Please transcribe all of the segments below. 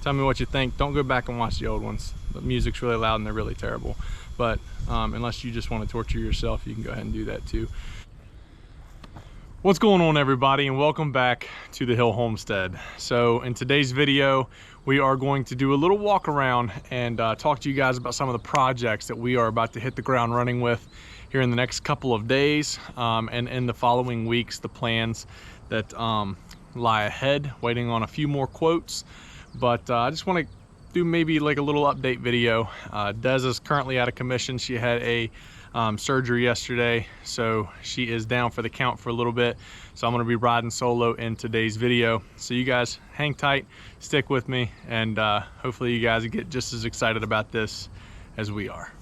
Tell me what you think. Don't go back and watch the old ones. The music's really loud and they're really terrible. But unless you just want to torture yourself, you can go ahead and do that too. What's going on, everybody, and welcome back to the Hill Homestead. So in today's video, we are going to do a little walk around and talk to you guys about some of the projects that we are about to hit the ground running with here in the next couple of days, and in the following weeks, the plans that lie ahead, waiting on a few more quotes. But I just want to do maybe like a little update video. Des is currently out of commission. She had a surgery yesterday, so she is down for the count for a little bit. So I'm going to be riding solo in today's video. So you guys hang tight, stick with me, and hopefully you guys get just as excited about this as we are.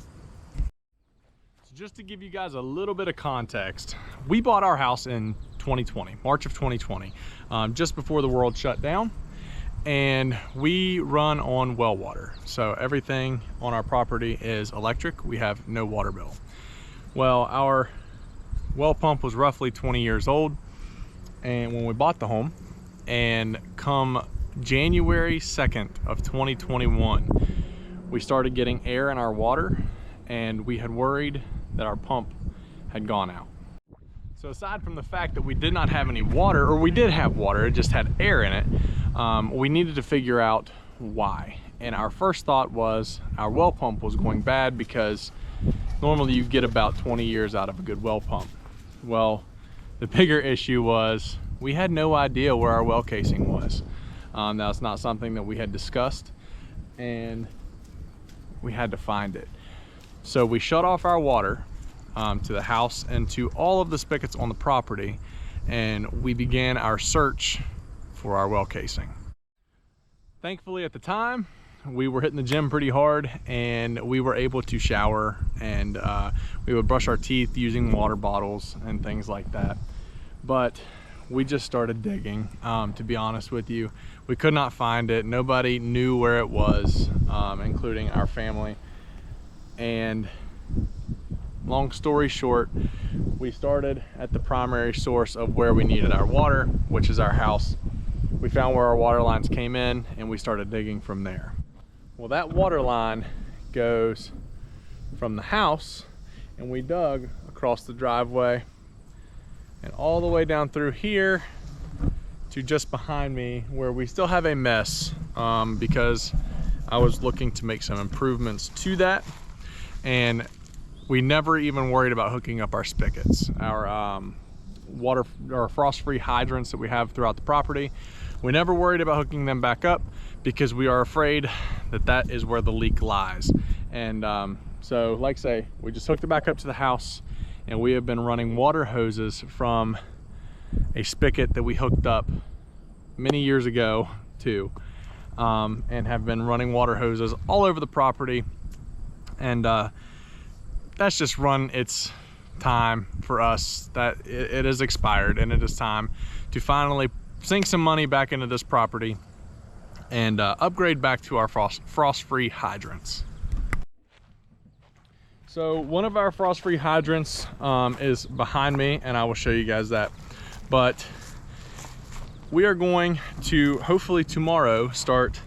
So just to give you guys a little bit of context, we bought our house in 2020, March of 2020, just before the world shut down. And we run on well water. So everything on our property is electric. We have no water bill. Well, our well pump was roughly 20 years old. And when we bought the home, and come January 2nd of 2021, we started getting air in our water, and we had worried that our pump had gone out. So aside from the fact that we did not have any water, or we did have water, it just had air in it, we needed to figure out why. And our first thought was our well pump was going bad, because normally you get about 20 years out of a good well pump. Well, the bigger issue was we had no idea where our well casing was. That's not something that we had discussed, and we had to find it. So we shut off our water to the house and to all of the spigots on the property, and we began our search for our well casing. Thankfully at the time, we were hitting the gym pretty hard, and we were able to shower, and we would brush our teeth using water bottles and things like that. But we just started digging. To be honest with you, we could not find it. Nobody knew where it was, including our family. And long story short, we started at the primary source of where we needed our water, which is our house. We found where our water lines came in, and we started digging from there. Well, that water line goes from the house, and we dug across the driveway and all the way down through here to just behind me, where we still have a mess, because I was looking to make some improvements to that, and we never even worried about hooking up our spigots, our water or frost-free hydrants that we have throughout the property. We never worried about hooking them back up, because we are afraid that that is where the leak lies. And so like I say, we just hooked it back up to the house, and we have been running water hoses from a spigot that we hooked up many years ago too, and have been running water hoses all over the property. And that's just run its time for us. That it is expired, and it is time to finally sink some money back into this property and upgrade back to our frost-free hydrants. So one of our frost-free hydrants is behind me, and I will show you guys that. But we are going to hopefully tomorrow start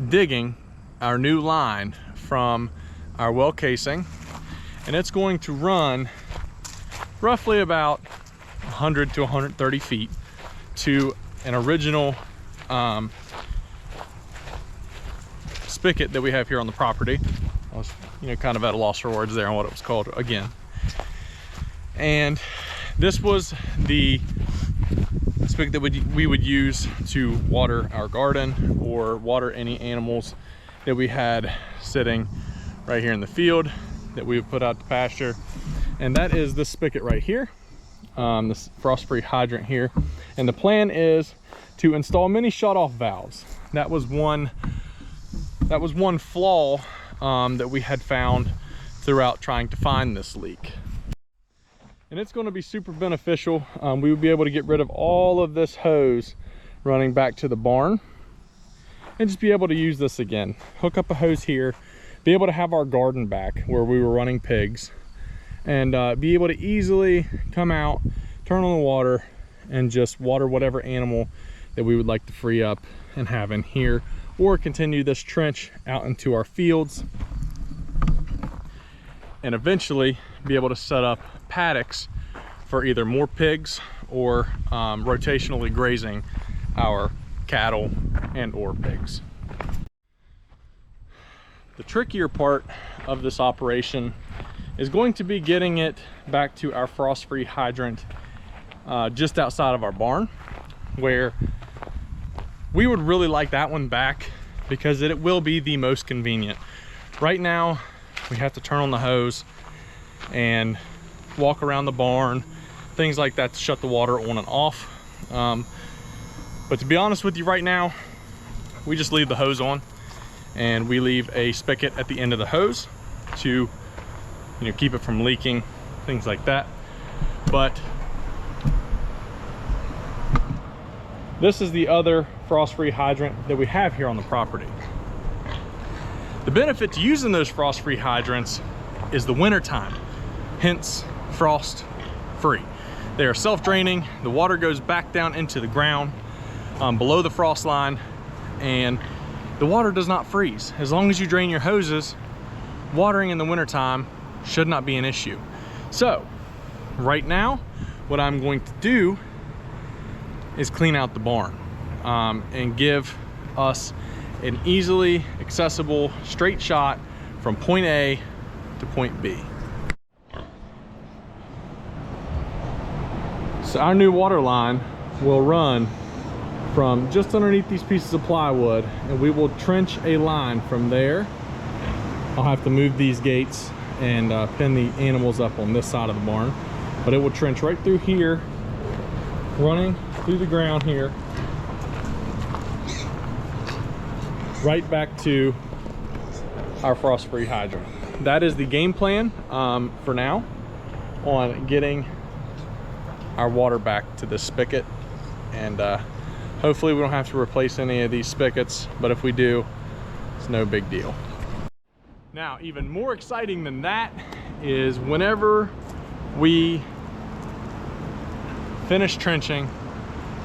digging our new line from our well casing, and it's going to run roughly about 100 to 130 feet to an original spigot that we have here on the property. I was, kind of at a loss for words there on what it was called again. And this was the spigot that we would use to water our garden or water any animals that we had sitting right here in the field that we would put out to pasture. And that is this spigot right here, this frost-free hydrant here. And the plan is to install mini shut-off valves. That was one flaw that we had found throughout trying to find this leak. And it's going to be super beneficial. We would be able to get rid of all of this hose running back to the barn and just be able to use this again. Hook up a hose here, be able to have our garden back where we were running pigs, and be able to easily come out, turn on the water, and just water whatever animal that we would like to free up and have in here, or continue this trench out into our fields and eventually be able to set up paddocks for either more pigs or rotationally grazing our cattle and or pigs. The trickier part of this operation is going to be getting it back to our frost-free hydrant just outside of our barn, where we would really like that one back because it will be the most convenient. Right now, we have to turn on the hose and walk around the barn, things like that, to shut the water on and off. But to be honest with you right now, we just leave the hose on and we leave a spigot at the end of the hose to, you know, keep it from leaking, things like that. But this is the other frost-free hydrant that we have here on the property. The benefit to using those frost-free hydrants is the winter time, hence frost-free. They are self-draining. The water goes back down into the ground below the frost line, and the water does not freeze. As long as you drain your hoses, watering in the winter time should not be an issue. So right now, what I'm going to do is clean out the barn and give us an easily accessible straight shot from point A to point B. So our new water line will run from just underneath these pieces of plywood, and we will trench a line from there. I'll have to move these gates and pin the animals up on this side of the barn, but it will trench right through here, running through the ground here, right back to our frost-free hydrant. That is the game plan for now on getting our water back to this spigot, and hopefully we don't have to replace any of these spigots, but if we do, it's no big deal. Now, even more exciting than that is whenever we finish trenching,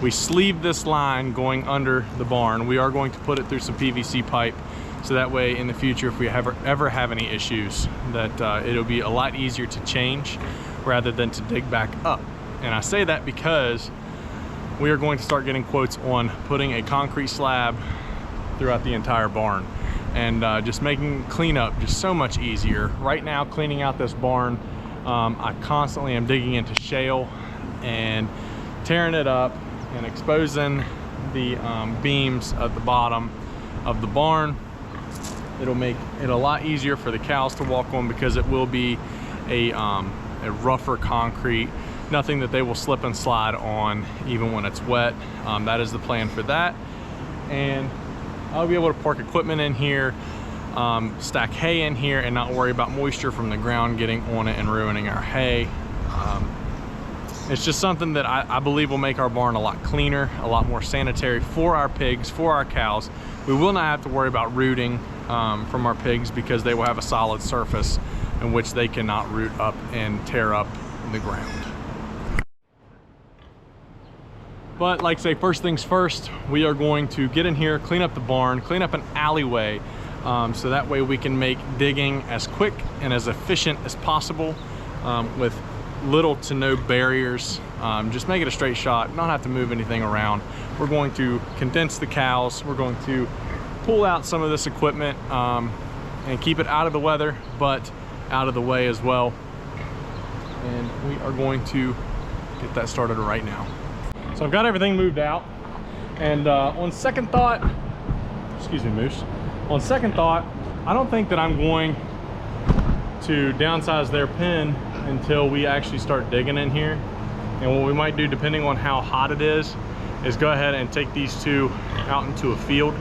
we sleeve this line going under the barn. We are going to put it through some PVC pipe, so that way in the future, if we ever have any issues, that it'll be a lot easier to change rather than to dig back up. And I say that because we are going to start getting quotes on putting a concrete slab throughout the entire barn, and just making cleanup just so much easier. Right now, cleaning out this barn, I constantly am digging into shale and tearing it up and exposing the beams at the bottom of the barn. It'll make it a lot easier for the cows to walk on because it will be a rougher concrete, nothing that they will slip and slide on even when it's wet. That is the plan for that. And I'll be able to park equipment in here, stack hay in here, and not worry about moisture from the ground getting on it and ruining our hay. It's just something that I believe will make our barn a lot cleaner, a lot more sanitary for our pigs, for our cows. We will not have to worry about rooting from our pigs because they will have a solid surface in which they cannot root up and tear up the ground. But like I say, first things first, we are going to get in here, clean up the barn, clean up an alleyway, so that way we can make digging as quick and as efficient as possible with little to no barriers. Just make it a straight shot, not have to move anything around. We're going to condense the cows. We're going to pull out some of this equipment and keep it out of the weather, but out of the way as well. And we are going to get that started right now. So I've got everything moved out, and on second thought, excuse me, Moose. On second thought, I don't think that I'm going to downsize their pen until we actually start digging in here. And what we might do, depending on how hot it is go ahead and take these two out into a field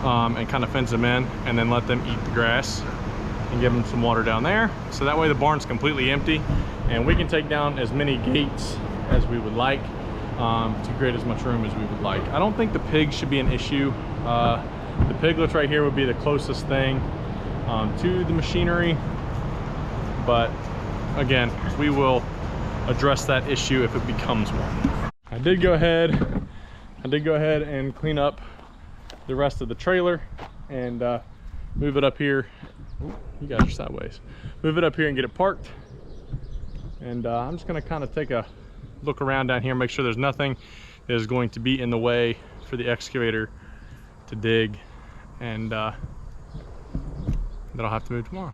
and kind of fence them in, and then let them eat the grass and give them some water down there. So that way the barn's completely empty, and we can take down as many gates as we would like to create as much room as we would like. I don't think the pigs should be an issue. The piglets right here would be the closest thing to the machinery, but again, we will address that issue if it becomes one. I did go ahead, I did go ahead and clean up the rest of the trailer and move it up here. Ooh, you guys are sideways. Move it up here and get it parked. And I'm just gonna kind of take a look around down here, make sure there's nothing that is going to be in the way for the excavator to dig, and then I'll have to move tomorrow.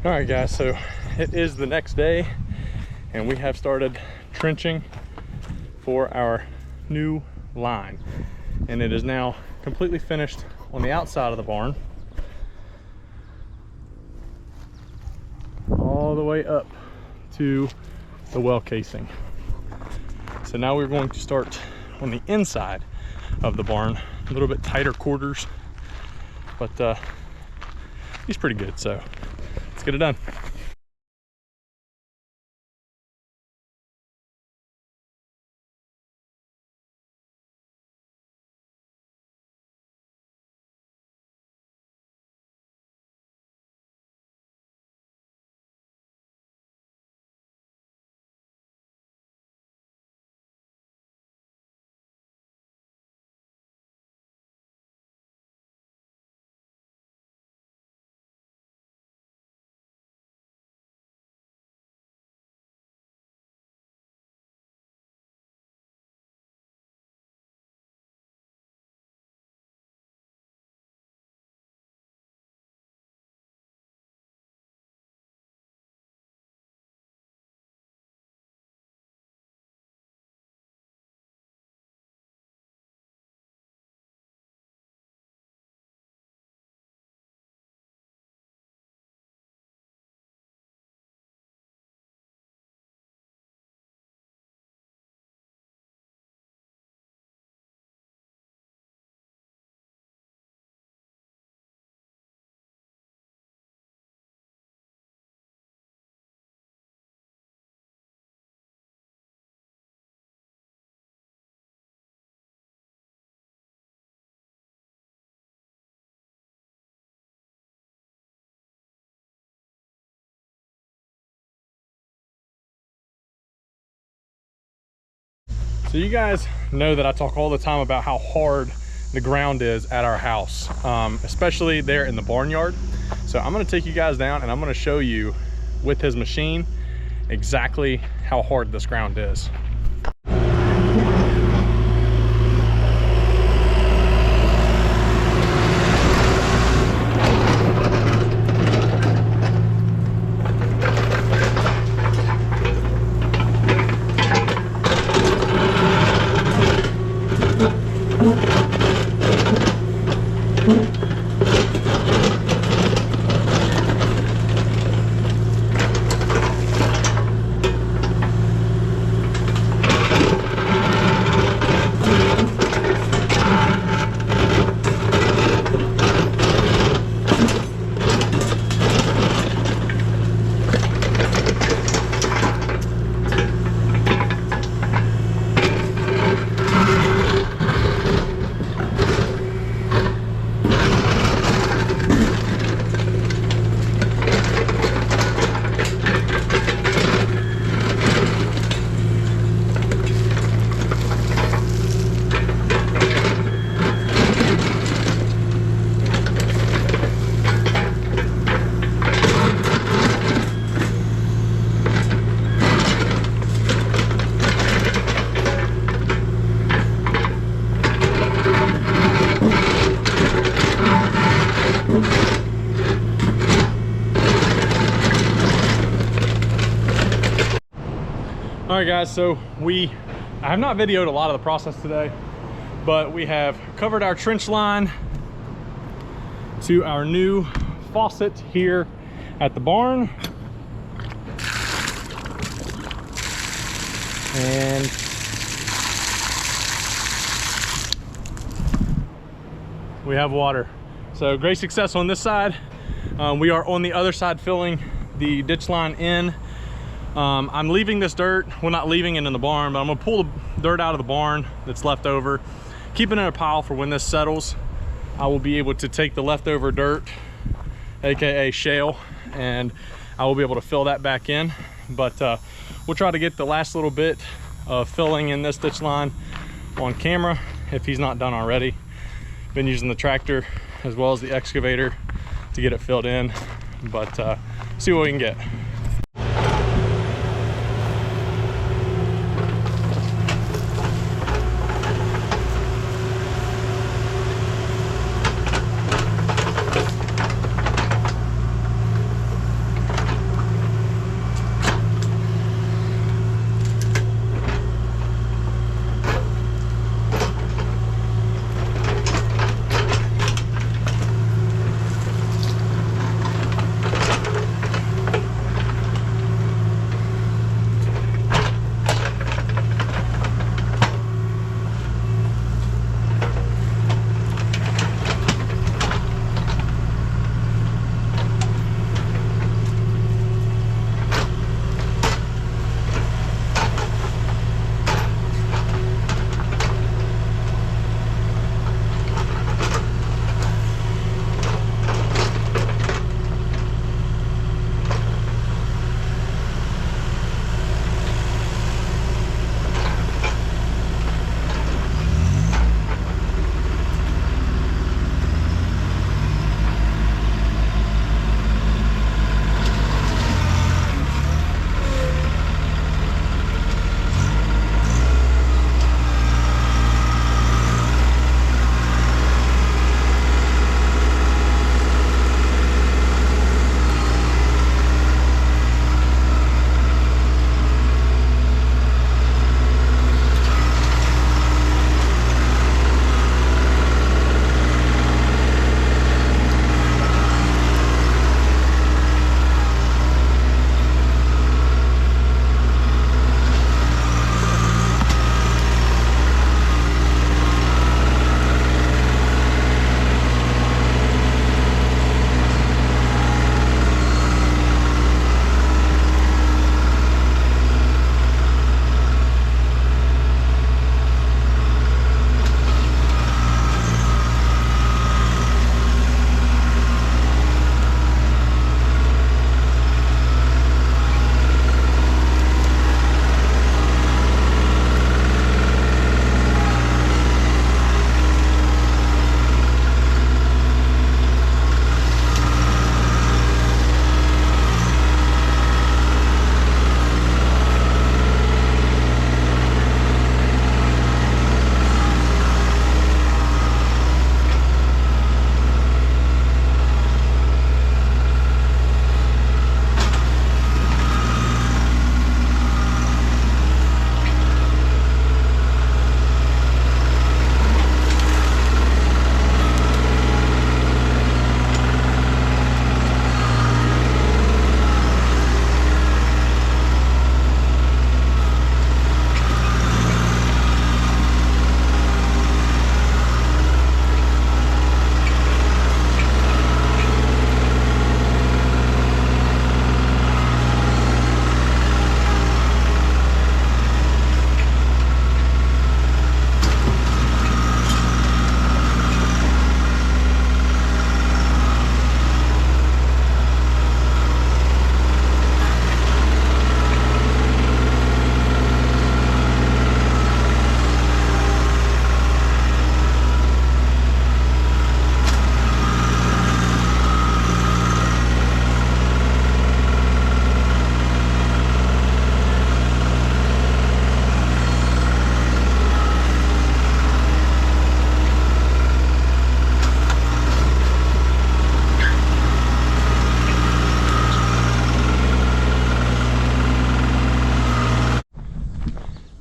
All right guys, so it is the next day and we have started trenching for our new line, and it is now completely finished on the outside of the barn all the way up to the well casing. So now we're going to start on the inside of the barn, a little bit tighter quarters, but he's pretty good, so let's get it done. So you guys know that I talk all the time about how hard the ground is at our house, especially there in the barnyard. So I'm gonna take you guys down and I'm gonna show you with his machine exactly how hard this ground is. All right guys, so I have not videoed a lot of the process today, but we have covered our trench line to our new faucet here at the barn. And we have water. So great success on this side. We are on the other side filling the ditch line in. I'm leaving this dirt, well, not leaving it in the barn, but I'm gonna pull the dirt out of the barn that's left over, keep it in a pile for when this settles. I will be able to take the leftover dirt, aka shale, and I will be able to fill that back in. But we'll try to get the last little bit of filling in this ditch line on camera if he's not done already. Been using the tractor as well as the excavator to get it filled in, but see what we can get.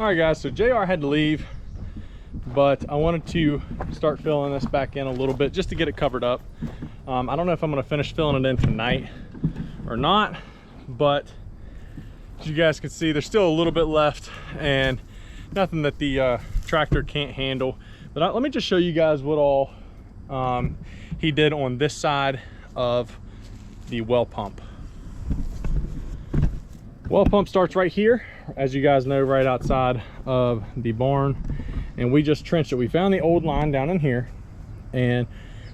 All right guys, so JR had to leave, but I wanted to start filling this back in a little bit just to get it covered up. I don't know if I'm gonna finish filling it in tonight or not, but as you guys can see, there's still a little bit left and nothing that the tractor can't handle. But let me just show you guys what all he did on this side of the well pump. Well pump starts right here, as you guys know, right outside of the barn, and we just trenched it. We found the old line down in here and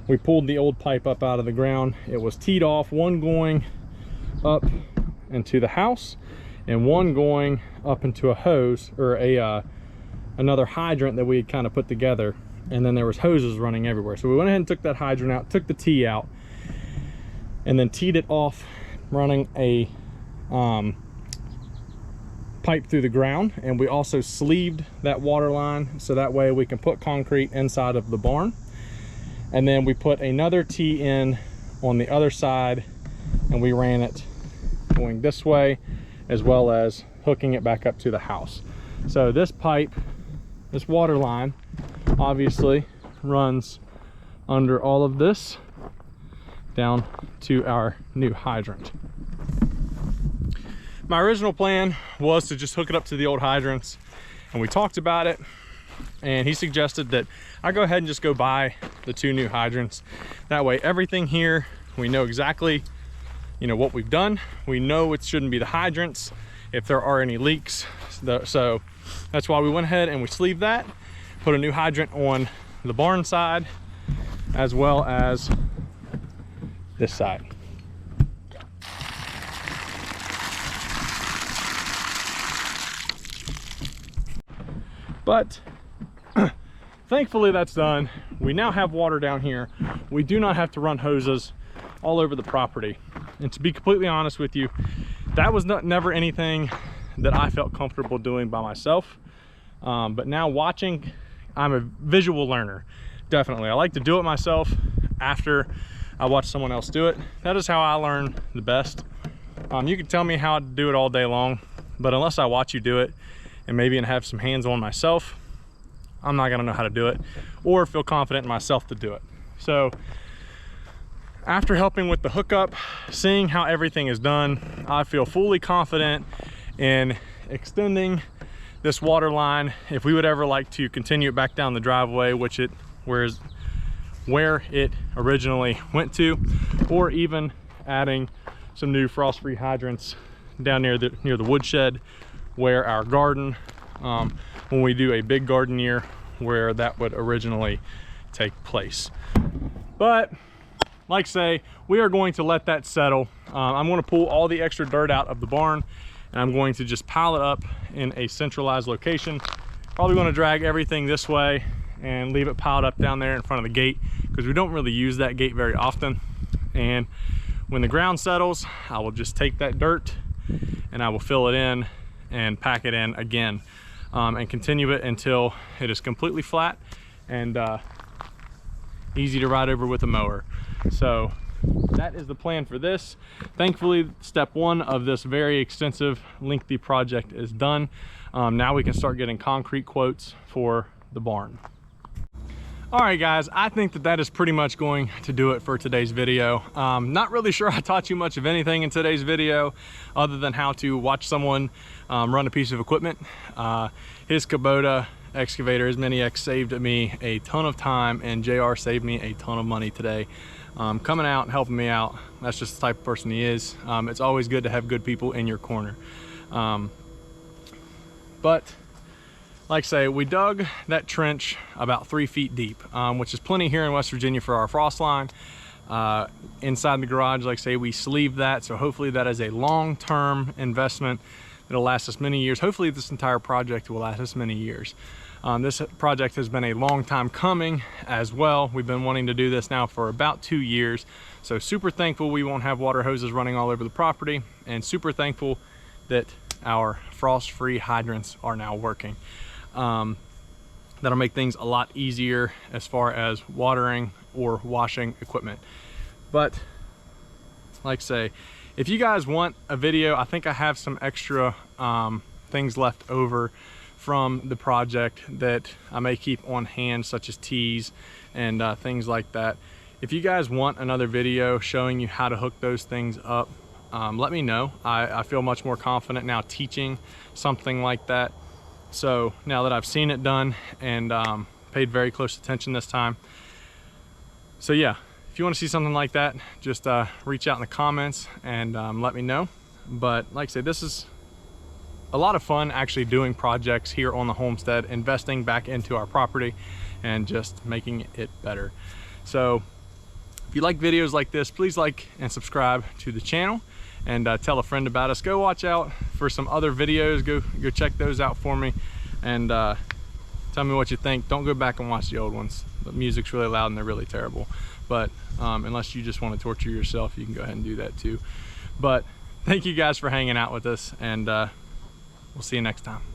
we pulled the old pipe up out of the ground. It was teed off, one going up into the house and one going up into a hose, or another hydrant that we had kind of put together, and then there was hoses running everywhere. So we went ahead and took that hydrant out, took the tee out, and then teed it off, running a pipe through the ground. And we also sleeved that water line so that way we can put concrete inside of the barn. And then we put another tee in on the other side, and we ran it going this way, as well as hooking it back up to the house. So this pipe, this water line, obviously runs under all of this down to our new hydrant. My original plan was to just hook it up to the old hydrants, and we talked about it, and he suggested that I go ahead and just go buy the 2 new hydrants. That way everything here, we know exactly, you know, what we've done. We know it shouldn't be the hydrants if there are any leaks. So that's why we went ahead and we sleeved that, put a new hydrant on the barn side as well as this side. But thankfully that's done. We now have water down here. We do not have to run hoses all over the property. And to be completely honest with you, that was never anything that I felt comfortable doing by myself. But now watching, I'm a visual learner, definitely. I like to do it myself after I watch someone else do it. That is how I learn the best. You can tell me how to do it all day long, but unless I watch you do it and maybe have some hands on myself, I'm not gonna know how to do it or feel confident in myself to do it. So after helping with the hookup, seeing how everything is done, I feel fully confident in extending this water line. If we would ever like to continue it back down the driveway, which where it originally went to, or even adding some new frost-free hydrants down near the woodshed where our garden, when we do a big garden year, where that would originally take place. But like I say, we are going to let that settle. I'm going to pull all the extra dirt out of the barn, and I'm going to just pile it up in a centralized location. Probably going to drag everything this way and leave it piled up down there in front of the gate, because we don't really use that gate very often. And when the ground settles, I will just take that dirt and I will fill it in and pack it in again, and continue it until it is completely flat and easy to ride over with a mower. So that is the plan for this. Thankfully, step 1 of this very extensive, lengthy project is done. Now we can start getting concrete quotes for the barn. All right guys, I think that is pretty much going to do it for today's video. Not really sure I taught you much of anything in today's video other than how to watch someone run a piece of equipment. His Kubota excavator, his Mini X, saved me a ton of time, and JR saved me a ton of money today. Coming out and helping me out, that's just the type of person he is. It's always good to have good people in your corner. But like I say, we dug that trench about 3 feet deep, which is plenty here in West Virginia for our frost line. Inside the garage, like I say, we sleeved that, so hopefully that is a long-term investment that'll last us many years. Hopefully this entire project will last us many years. This project has been a long time coming as well. We've been wanting to do this now for about 2 years. So super thankful we won't have water hoses running all over the property, and super thankful that our frost-free hydrants are now working. That'll make things a lot easier as far as watering or washing equipment. But like I say, if you guys want a video, I think I have some extra things left over from the project that I may keep on hand, such as tees and things like that. If you guys want another video showing you how to hook those things up, let me know. I feel much more confident now teaching something like that. So now that I've seen it done and paid very close attention this time. So yeah, if you want to see something like that, just reach out in the comments and let me know. But like I said, this is a lot of fun actually doing projects here on the homestead, investing back into our property and just making it better. So if you like videos like this, please like and subscribe to the channel, and tell a friend about us. Go watch out for some other videos. Go check those out for me, and tell me what you think. Don't go back and watch the old ones. The music's really loud and they're really terrible. But unless you just want to torture yourself, you can go ahead and do that too. But thank you guys for hanging out with us, and we'll see you next time.